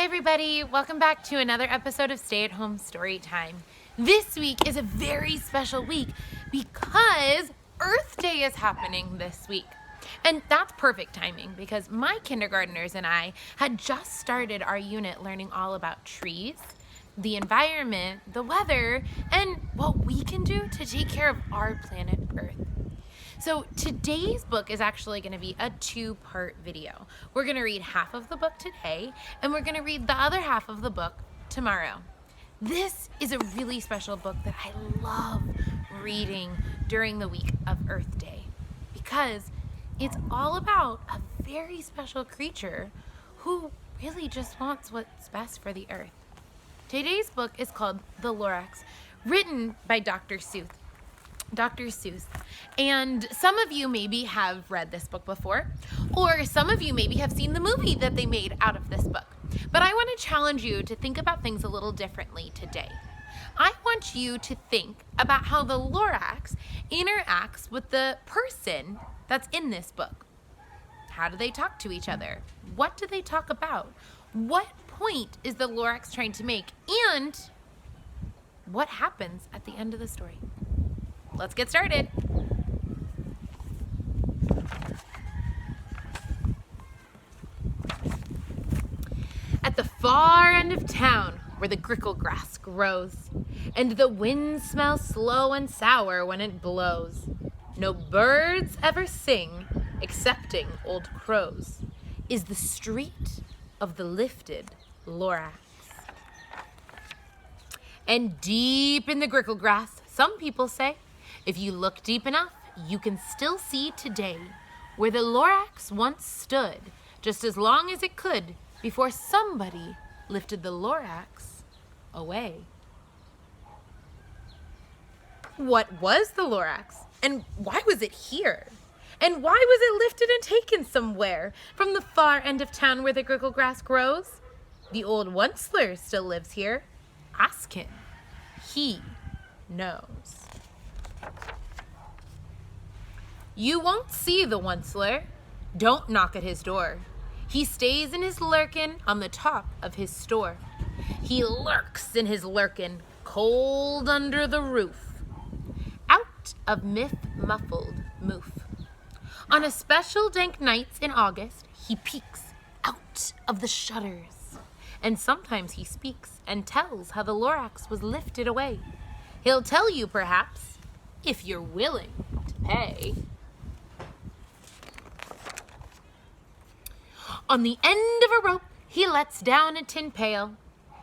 Hi everybody, welcome back to another episode of Stay at Home Story Time. This week is a very special week because Earth Day is happening this week. And that's perfect timing because my kindergartners and I had just started our unit learning all about trees, the environment, the weather, and what we can do to take care of our planet Earth. So today's book is actually going to be a two-part video. We're going to read half of the book today, and we're going to read the other half of the book tomorrow. This is a really special book that I love reading during the week of Earth Day because it's all about a very special creature who really just wants what's best for the Earth. Today's book is called The Lorax, written by Dr. Seuss. And some of you maybe have read this book before, or some of you maybe have seen the movie that they made out of this book. But I want to challenge you to think about things a little differently today. I want you to think about how the Lorax interacts with the person that's in this book. How do they talk to each other? What do they talk about? What point is the Lorax trying to make? And what happens at the end of the story? Let's get started. At the far end of town, where the grickle grass grows, and the wind smells slow and sour when it blows, no birds ever sing, excepting old crows, is the street of the lifted Lorax. And deep in the grickle grass, some people say, if you look deep enough, you can still see today where the Lorax once stood, just as long as it could before somebody lifted the Lorax away. What was the Lorax? And why was it here? And why was it lifted and taken somewhere from the far end of town where the grickle grass grows? The old Once-ler still lives here. Ask him. He knows. You won't see the Once-ler. Don't knock at his door. He stays in his lurkin' on the top of his store. He lurks in his lurkin', cold under the roof. Out of myth-muffled moof. On a special dank nights in August, he peeks out of the shutters. And sometimes he speaks and tells how the Lorax was lifted away. He'll tell you, perhaps, if you're willing to pay. On the end of a rope, he lets down a tin pail,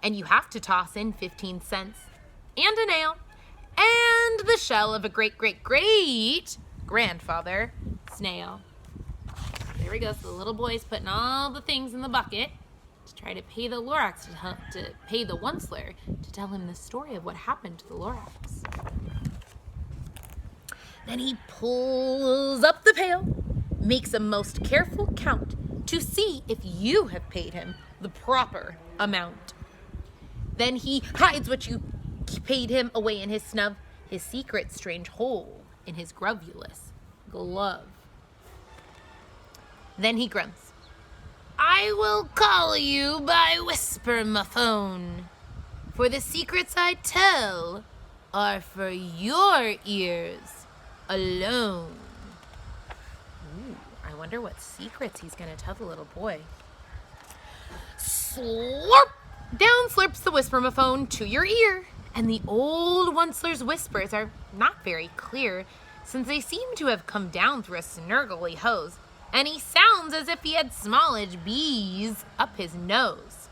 and you have to toss in 15 cents, and a nail, and the shell of a great-great-great-grandfather snail. There we go, so the little boy's putting all the things in the bucket to try to pay the Lorax, to pay the Once-ler, to tell him the story of what happened to the Lorax. Then he pulls up the pail, makes a most careful count to see if you have paid him the proper amount. Then he hides what you paid him away in his snub, his secret strange hole in his grovulous glove. Then he grunts, I will call you by whisper, my phone, for the secrets I tell are for your ears alone. Ooh, I wonder what secrets he's going to tell the little boy. Slurp! Down slurps the whisper-ma-phone to your ear, and the old Once-ler's whispers are not very clear, since they seem to have come down through a snurgly hose, and he sounds as if he had smallage bees up his nose.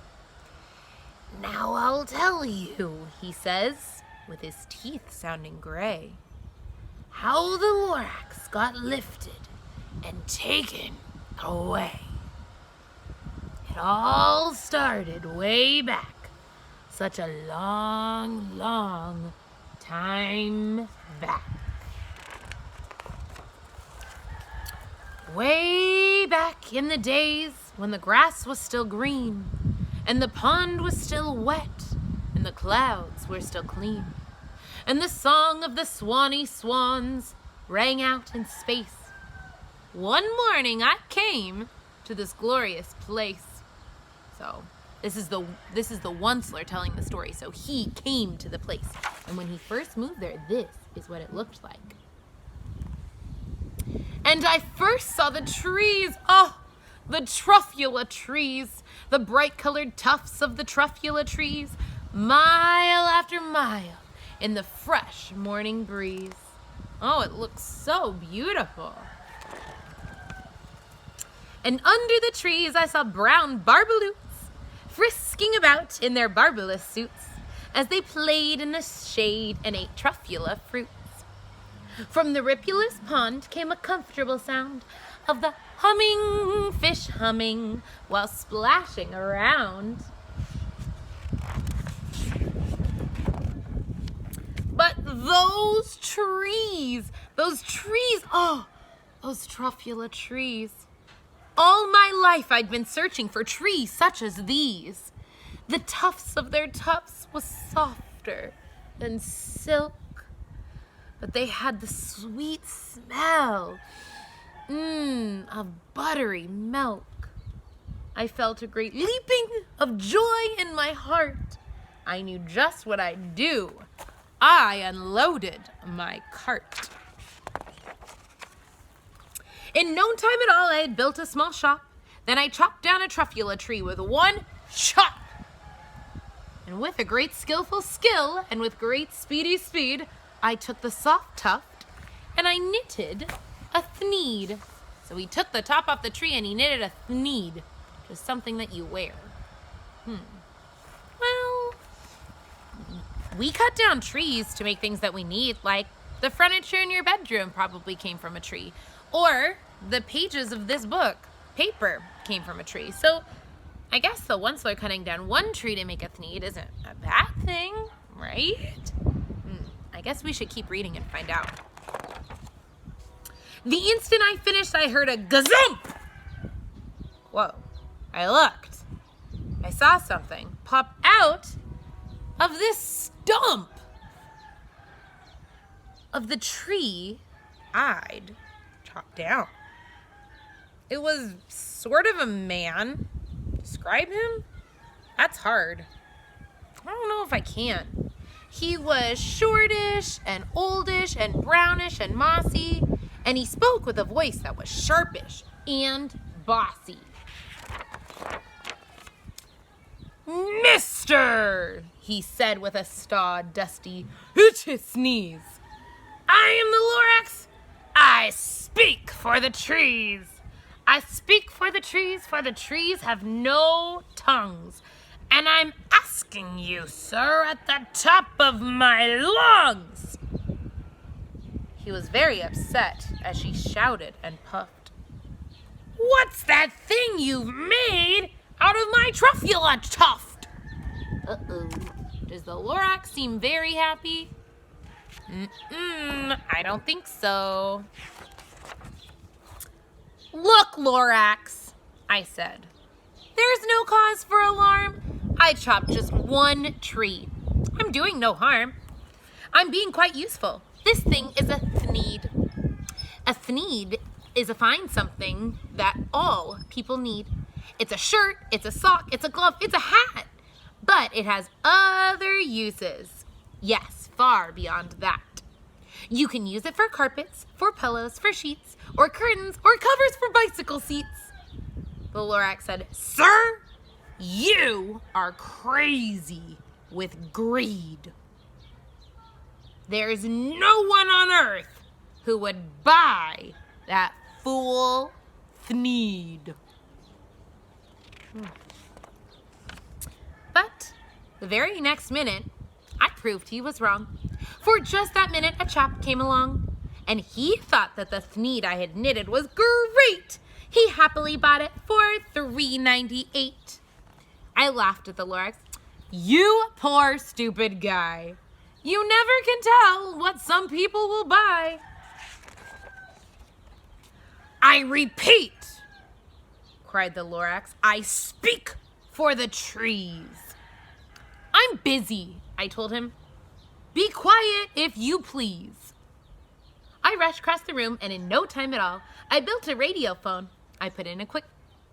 Now I'll tell you, he says, with his teeth sounding gray, how the Lorax got lifted and taken away. It all started way back, such a long, long time back. Way back in the days when the grass was still green, and the pond was still wet, and the clouds were still clean, and the song of the swanny swans rang out in space. One morning I came to this glorious place. So This is the Once-ler telling the story. So he came to the place. And when he first moved there, this is what it looked like. And I first saw the trees. Oh, the Truffula Trees. The bright-colored tufts of the Truffula Trees. Mile after mile in the fresh morning breeze. Oh, it looks so beautiful. And under the trees I saw brown barbaloots frisking about in their barbalous suits as they played in the shade and ate truffula fruits. From the ripulous pond came a comfortable sound of the humming fish humming while splashing around. But those trees, oh, those Truffula Trees. All my life I'd been searching for trees such as these. The tufts of their tufts was softer than silk, but they had the sweet smell, of buttery milk. I felt a great leaping of joy in my heart. I knew just what I'd do. I unloaded my cart. In no time at all, I had built a small shop. Then I chopped down a Truffula tree with one chop. And with a great skillful skill and with great speedy speed, I took the soft tuft and I knitted a thneed. So he took the top off the tree and he knitted a thneed, which is something that you wear. Well, we cut down trees to make things that we need, like the furniture in your bedroom probably came from a tree. Or the pages of this book, paper, came from a tree. So I guess the Once-ler cutting down one tree to make a thneed isn't a bad thing, right? I guess we should keep reading and find out. The instant I finished, I heard a gazump. Whoa, I looked. I saw something pop out of this stump of the tree I'd chopped down. It was sort of a man. Describe him? That's hard. I don't know if I can. He was shortish and oldish and brownish and mossy, and he spoke with a voice that was sharpish and bossy. Mister, he said with a dusty itchy sneeze. I am the Lorax. I speak for the trees. I speak for the trees have no tongues. And I'm asking you, sir, at the top of my lungs. He was very upset as she shouted and puffed. What's that thing you've made out of my Truffula tuft? Uh-oh. Does the Lorax seem very happy? I don't think so. Look, Lorax, I said. There's no cause for alarm. I chopped just one tree. I'm doing no harm. I'm being quite useful. This thing is a thneed. A thneed is a fine something that all people need. It's a shirt, it's a sock, it's a glove, it's a hat. But it has other uses. Yes, far beyond that. You can use it for carpets, for pillows, for sheets, or curtains, or covers for bicycle seats. The Lorax said, Sir, you are crazy with greed. There's no one on earth who would buy that fool thneed. But the very next minute, I proved he was wrong. For just that minute, a chap came along, and he thought that the thneed I had knitted was great. He happily bought it for $3.98. I laughed at the Lorax. You poor stupid guy. You never can tell what some people will buy. I repeat, cried the Lorax, I speak for the trees. I'm busy, I told him. Be quiet if you please. I rushed across the room, and in no time at all, I built a radio phone. I put in a quick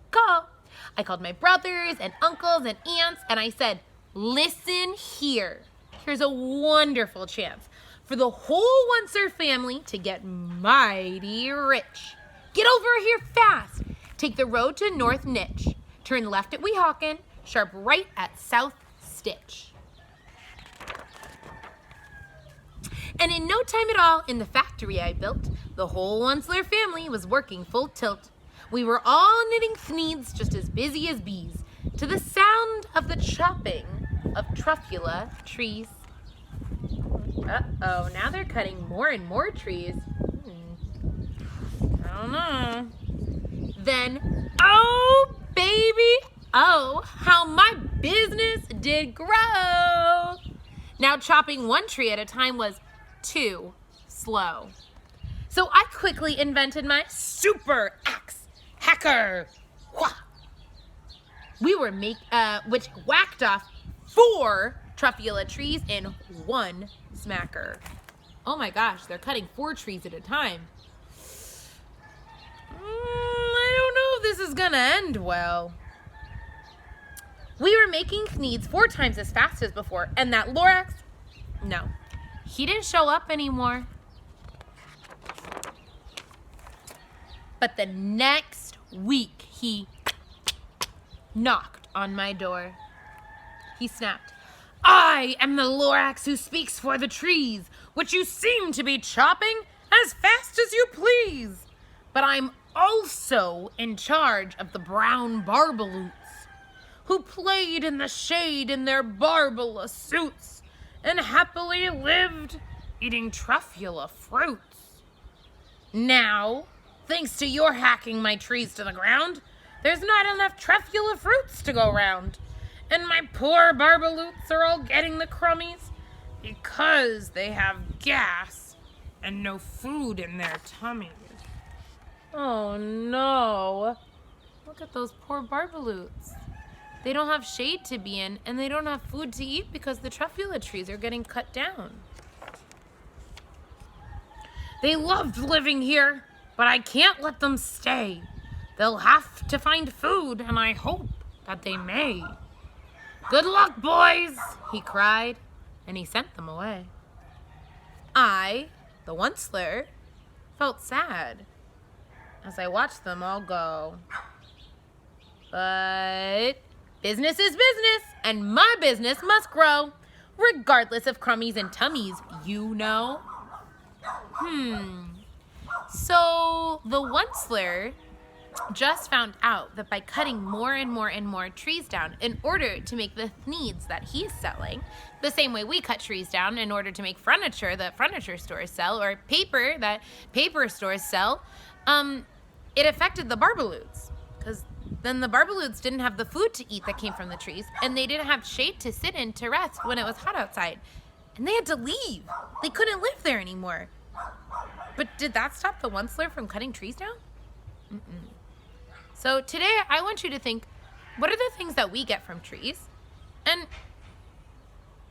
call. I called my brothers and uncles and aunts, and I said, listen here. Here's a wonderful chance for the whole Once-ler family to get mighty rich. Get over here fast. Take the road to North Niche. Turn left at Weehawken, sharp right at South Stitch. And in no time at all, in the factory I built, the whole Once-ler family was working full tilt. We were all knitting thneeds just as busy as bees, to the sound of the chopping of Truffula trees. Uh-oh, now they're cutting more and more trees. I don't know. Then, oh baby, oh, how my business did grow. Now chopping one tree at a time was too slow. So I quickly invented my super axe hacker. Wha! Which whacked off 4 Truffula trees in one smacker. Oh my gosh, they're cutting 4 trees at a time. I don't know if this is gonna end well. We were making thneeds 4 times as fast as before, and that Lorax, no, he didn't show up anymore. But the next week, he knocked on my door. He snapped, I am the Lorax who speaks for the trees, which you seem to be chopping as fast as you please. But I'm also in charge of the brown barbaloots, who played in the shade in their barbala suits and happily lived eating Truffula fruits. Now, thanks to your hacking my trees to the ground, there's not enough Truffula fruits to go round. And my poor barbaloots are all getting the crummies because they have gas and no food in their tummies. Oh no. Look at those poor barbaloots. They don't have shade to be in, and they don't have food to eat because the Truffula trees are getting cut down. They loved living here, but I can't let them stay. They'll have to find food, and I hope that they may. Good luck, boys, he cried, and he sent them away. I, the Once-ler, felt sad as I watched them all go. But business is business, and my business must grow, regardless of crummies and tummies, you know. So the Once-ler just found out that by cutting more and more and more trees down in order to make the thneeds that he's selling, the same way we cut trees down in order to make furniture that furniture stores sell, or paper that paper stores sell, it affected the barbaloots, because then the barbaloots didn't have the food to eat that came from the trees, and they didn't have shade to sit in to rest when it was hot outside, and they had to leave. They couldn't live there anymore. But did that stop the Once-ler from cutting trees down? So today I want you to think, what are the things that we get from trees? And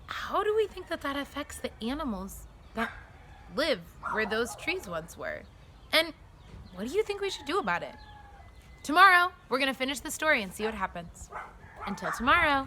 how do we think that that affects the animals that live where those trees once were? And what do you think we should do about it? Tomorrow, we're going to finish the story and see what happens. Until tomorrow.